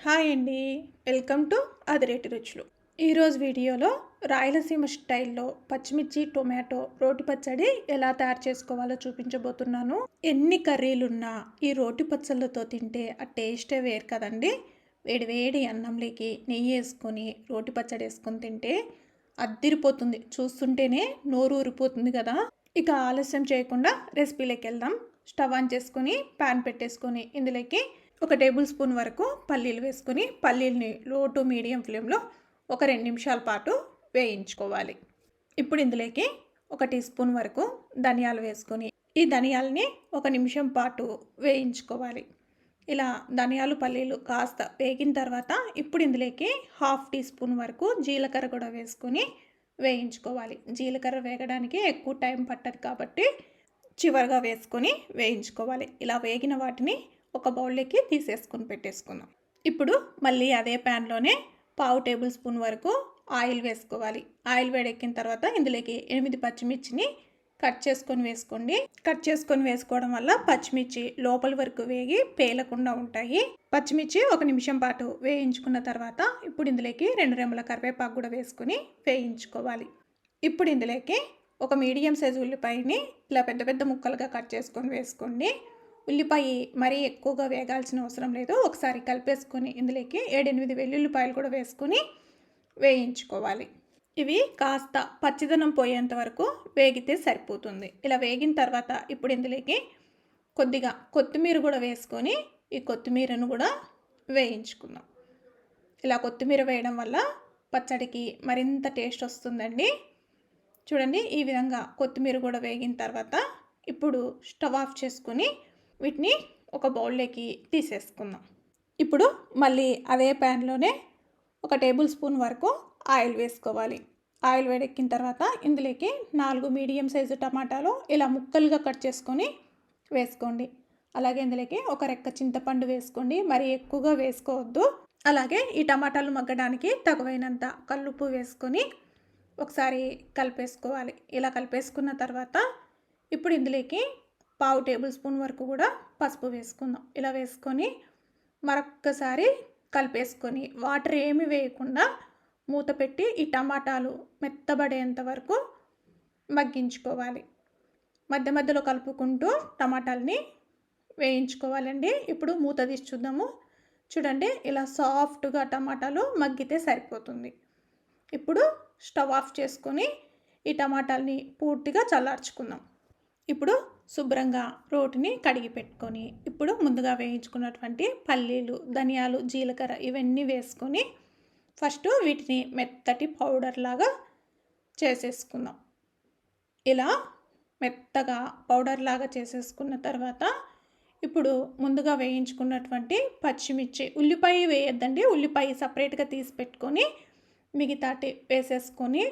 Hi అండి. Welcome to అదిరేటి రుచులు. ఈరోజు వీడియోలో రాయలసీమ స్టైల్లో పచ్చిమిర్చి టొమాటో రోటి పచ్చడి ఎలా తయారు చేసుకోవాలో చూపించబోతున్నాను. ఎన్ని కర్రీలున్నా ఈ రోటి పచ్చళ్ళతో తింటే ఆ టేస్టే వేరు కదండి. వేడి వేడి అన్నంలోకి నెయ్యి వేసుకొని రోటి పచ్చడి వేసుకొని తింటే అద్దిరిపోతుంది. చూస్తుంటేనే నోరు ఊరిపోతుంది కదా. ఇక ఆలస్యం చేయకుండా రెసిపీలోకి వెళ్దాం. స్టవ్ ఆన్ చేసుకొని ప్యాన్ పెట్టేసుకొని ఇందులోకి 1 టేబుల్ స్పూన్ వరకు పల్లీలు వేసుకొని పల్లీలని లో టు మీడియం ఫ్లేమ్లో ఒక 2 నిమిషాల పాటు వేయించుకోవాలి. ఇప్పుడు ఇందులోకి 1 టీ స్పూన్ వరకు ధనియాలు వేసుకొని ఈ ధనియాలని 1 నిమిషం పాటు వేయించుకోవాలి. ఇలా ధనియాలు పల్లీలు కాస్త వేగిన తర్వాత ఇప్పుడు ఇందులోకి 1/2 టీ స్పూన్ వరకు జీలకర్ర కూడా వేసుకొని వేయించుకోవాలి. జీలకర్ర వేగడానికి ఎక్కువ టైం పట్టదు కాబట్టి చివరిగా వేసుకొని వేయించుకోవాలి. ఇలా వేగిన వాటిని ఒక బౌల్లోకి తీసేసుకొని పెట్టేసుకుందాం. ఇప్పుడు మళ్ళీ అదే ప్యాన్లోనే 1/2 టేబుల్ స్పూన్ వరకు ఆయిల్ వేసుకోవాలి. ఆయిల్ వేడెక్కిన తర్వాత ఇందులోకి 8 పచ్చిమిర్చిని కట్ చేసుకొని వేసుకోండి. కట్ చేసుకొని వేసుకోవడం వల్ల పచ్చిమిర్చి లోపల వరకు వేగి పేలకుండా ఉంటాయి. పచ్చిమిర్చి 1 నిమిషం పాటు వేయించుకున్న తర్వాత ఇప్పుడు ఇందులోకి 2 రెమ్మల కరివేపాకు కూడా వేసుకొని వేయించుకోవాలి. ఇప్పుడు ఇందులోకి ఒక మీడియం సైజు ఉల్లిపాయని ఇలా పెద్ద పెద్ద ముక్కలుగా కట్ చేసుకొని వేసుకోండి. ఉల్లిపాయ మరీ ఎక్కువగా వేగాల్సిన అవసరం లేదు. ఒకసారి కలిపేసుకొని ఇందులోకి 7-8 వెల్లుల్లిపాయలు కూడా వేసుకొని వేయించుకోవాలి. ఇవి కాస్త పచ్చిదనం పోయేంత వరకు వేగితే సరిపోతుంది. ఇలా వేగిన తర్వాత ఇప్పుడు ఇందులోకి కొద్దిగా కొత్తిమీర కూడా వేసుకొని ఈ కొత్తిమీరను కూడా వేయించుకుందాం. ఇలా కొత్తిమీర వేయడం వల్ల పచ్చడికి మరింత టేస్ట్ వస్తుందండి. చూడండి, ఈ విధంగా కొత్తిమీర కూడా వేగిన తర్వాత ఇప్పుడు స్టవ్ ఆఫ్ చేసుకొని వీటిని ఒక బౌల్లోకి తీసేసుకుందాం. ఇప్పుడు మళ్ళీ అదే ప్యాన్లోనే 1 టేబుల్ స్పూన్ వరకు ఆయిల్ వేసుకోవాలి. ఆయిల్ వేడెక్కిన తర్వాత ఇందులోకి 4 మీడియం సైజు టమాటాలు ఇలా ముక్కలుగా కట్ చేసుకొని వేసుకోండి. అలాగే ఇందులోకి ఒక రెక్క చింతపండు వేసుకోండి. మరి ఎక్కువగా వేసుకోవద్దు. అలాగే ఈ టమాటాలు మగ్గడానికి తగువైనంత కల్లుప్పు వేసుకొని ఒకసారి కలిపేసుకోవాలి. ఇలా కలిపేసుకున్న తర్వాత ఇప్పుడు ఇందులోకి 1/2 టేబుల్ స్పూన్ వరకు కూడా పసుపు వేసుకుందాం. ఇలా వేసుకొని మరొక్కసారి కలిపేసుకొని వాటర్ ఏమి వేయకుండా మూత పెట్టి ఈ టమాటాలు మెత్తబడేంత వరకు మగ్గించుకోవాలి. మధ్య మధ్యలో కలుపుకుంటూ టమాటాలని వేయించుకోవాలండి. ఇప్పుడు మూత తీసి చూద్దాము. చూడండి, ఇలా సాఫ్ట్గా టమాటాలు మగ్గితే సరిపోతుంది. ఇప్పుడు స్టవ్ ఆఫ్ చేసుకొని ఈ టమాటాలని పూర్తిగా చల్లార్చుకుందాం. ఇప్పుడు శుభ్రంగా రోటిని కడిగి పెట్టుకొని ఇప్పుడు ముందుగా వేయించుకున్నటువంటి పల్లీలు, ధనియాలు, జీలకర్ర ఇవన్నీ వేసుకొని ఫస్ట్ వీటిని మెత్తటి పౌడర్ లాగా చేసేసుకుందాం. ఇలా మెత్తగా పౌడర్ లాగా చేసేసుకున్న తర్వాత ఇప్పుడు ముందుగా వేయించుకున్నటువంటి పచ్చిమిర్చి, ఉల్లిపాయ వేయొద్దండి. ఉల్లిపాయ సపరేట్గా తీసి పెట్టుకొని మిగతాటి వేసేసుకొని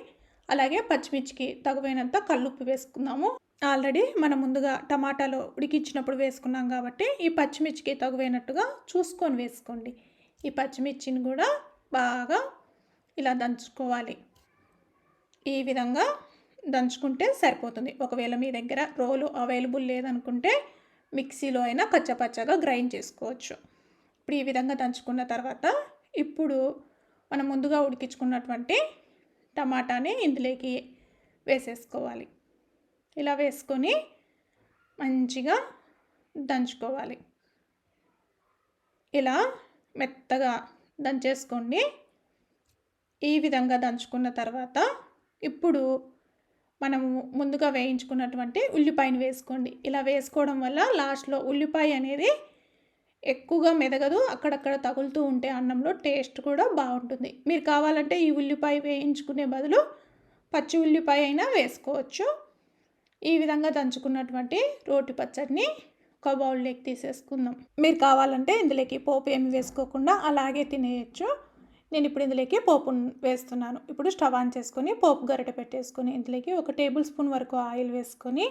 అలాగే పచ్చిమిర్చికి తగువైనంత కల్లుప్పు వేసుకుందాము. ఆల్రెడీ మనం ముందుగా టమాటాలో ఉడికించినప్పుడు వేసుకున్నాం కాబట్టి ఈ పచ్చిమిర్చికి తగువైనట్టుగా చూసుకొని వేసుకోండి. ఈ పచ్చిమిర్చిని కూడా బాగా ఇలా దంచుకోవాలి. ఈ విధంగా దంచుకుంటే సరిపోతుంది. ఒకవేళ మీ దగ్గర రోలు అవైలబుల్ లేదనుకుంటే మిక్సీలో అయినా కచ్చపచ్చగా గ్రైండ్ చేసుకోవచ్చు. ఇప్పుడు ఈ విధంగా దంచుకున్న తర్వాత ఇప్పుడు మనం ముందుగా ఉడికించుకున్నటువంటి టమాటాని ఇందులోకి వేసేసుకోవాలి. ఇలా వేసుకొని మంచిగా దంచుకోవాలి. ఇలా మెత్తగా దంచేసుకోండి. ఈ విధంగా దంచుకున్న తర్వాత ఇప్పుడు మనము ముందుగా వేయించుకున్నటువంటి ఉల్లిపాయను వేసుకోండి. ఇలా వేసుకోవడం వల్ల లాస్ట్లో ఉల్లిపాయ అనేది ఎక్కువగా మెదగదు, అక్కడక్కడ తగులుతూ ఉంటే అన్నంలో టేస్ట్ కూడా బాగుంటుంది. మీరు కావాలంటే ఈ ఉల్లిపాయ వేయించుకునే బదులు పచ్చి ఉల్లిపాయ అయినా వేసుకోవచ్చు. ఈ విధంగా దంచుకున్నటువంటి రోటి పచ్చడిని ఒక బౌల్లోకి తీసేసుకుందాం. మీరు కావాలంటే ఇందులోకి పోపు ఏమి వేసుకోకుండా అలాగే తినేయచ్చు. నేను ఇప్పుడు ఇందులోకి పోపు వేస్తున్నాను. ఇప్పుడు స్టవ్ ఆన్ చేసుకొని పోపు గరిటె పెట్టేసుకొని ఇందులోకి 1 టేబుల్ స్పూన్ వరకు ఆయిల్ వేసుకొని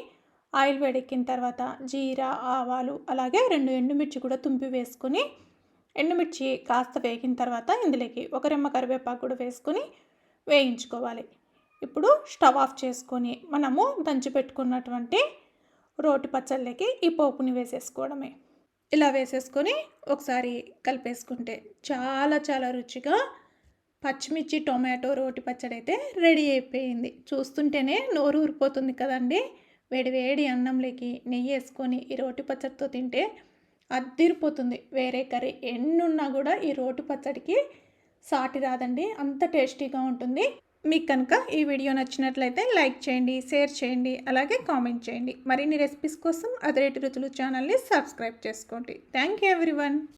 ఆయిల్ వేడెక్కిన తర్వాత జీరా, ఆవాలు అలాగే 2 ఎండుమిర్చి కూడా తుంపి వేసుకొని ఎండుమిర్చి కాస్త వేగిన తర్వాత ఇందులోకి 1 రెమ్మ కరివేపాకు కూడా వేసుకొని వేయించుకోవాలి. ఇప్పుడు స్టవ్ ఆఫ్ చేసుకొని మనము దంచి పెట్టుకున్నటువంటి రోటి పచ్చళ్ళకి ఈ పోపుని వేసేసుకోవడమే. ఇలా వేసేసుకొని ఒకసారి కలిపేసుకుంటే చాలా చాలా రుచిగా పచ్చిమిర్చి టొమాటో రోటి పచ్చడి అయితే రెడీ అయిపోయింది. చూస్తుంటేనే నోరు ఊరిపోతుంది కదండి. వేడి వేడి అన్నంలోకి నెయ్యి వేసుకొని ఈ రోటి పచ్చడితో తింటే అద్దిరిపోతుంది. వేరే కర్రీ ఎన్నున్నా కూడా ఈ రోటి పచ్చడికి సాటి రాదండి, అంత టేస్టీగా ఉంటుంది. మీకు కనుక ఈ వీడియో నచ్చినట్లయితే లైక్ చేయండి, షేర్ చేయండి, అలాగే కామెంట్ చేయండి. మరిన్ని రెసిపీస్ కోసం అదిరేటి రుచులు ఛానల్ని సబ్స్క్రైబ్ చేసుకోండి. Thank you everyone.